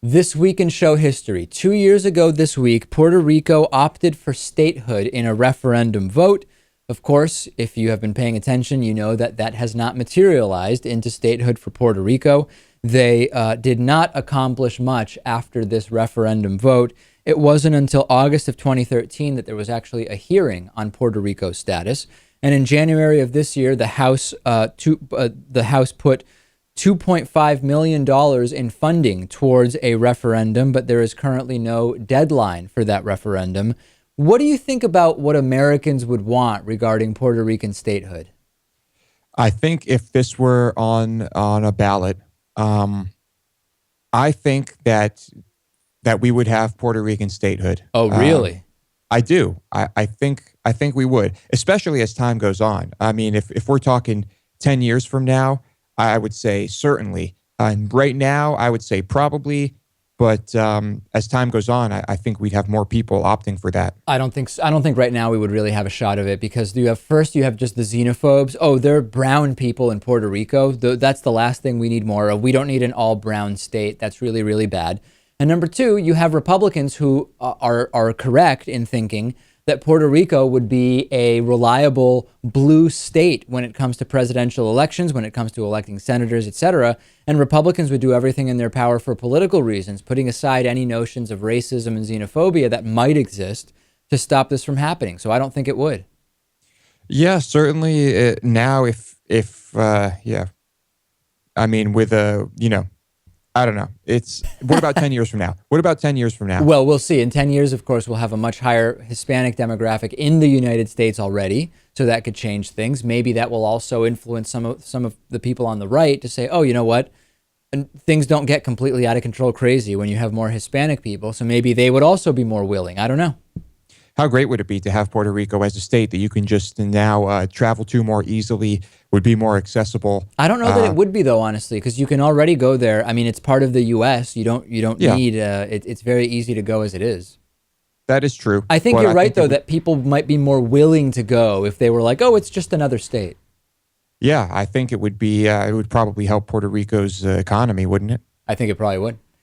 This week in show history, 2 years ago this week, Puerto Rico opted for statehood in a referendum vote. Of course, if you have been paying attention, you know that that has not materialized into statehood for Puerto Rico. They did not accomplish much after this referendum vote. It wasn't until August of 2013 that there was actually a hearing on Puerto Rico's status. And in January of this year, the House put $2.5 million in funding towards a referendum, but there is currently no deadline for that referendum. What do you think about what Americans would want regarding Puerto Rican statehood? I think if this were on a ballot, I think that we would have Puerto Rican statehood. Oh, really? I do. I think we would, especially as time goes on. I mean, if we're talking 10 years from now, I would say certainly. And right now, I would say probably. But as time goes on, I think we'd have more people opting for that. I don't think right now we would really have a shot of it, because you have just the xenophobes. Oh, there are brown people in Puerto Rico. That's the last thing we need more of. We don't need an all brown state. That's really, really bad. And number two, you have Republicans who are correct in thinking that Puerto Rico would be a reliable blue state when it comes to presidential elections, when it comes to electing senators, etc. And Republicans would do everything in their power for political reasons, putting aside any notions of racism and xenophobia that might exist, to stop this from happening. So I don't think it would. Yeah, certainly now I mean, with I don't know. What about 10 years from now? What about 10 years from now? Well, we'll see. In 10 years, of course, we'll have a much higher Hispanic demographic in the United States already. So that could change things. Maybe that will also influence some of the people on the right to say, oh, you know what? And things don't get completely out of control crazy when you have more Hispanic people. So maybe they would also be more willing. I don't know. How great would it be to have Puerto Rico as a state that you can just now travel to more easily, would be more accessible? I don't know that it would be, though, honestly, because you can already go there. I mean, it's part of the U.S. You don't need it's very easy to go as it is. That is true. I think you're right, though, that people might be more willing to go if they were like, oh, it's just another state. Yeah, I think it would be. It would probably help Puerto Rico's economy, wouldn't it? I think it probably would.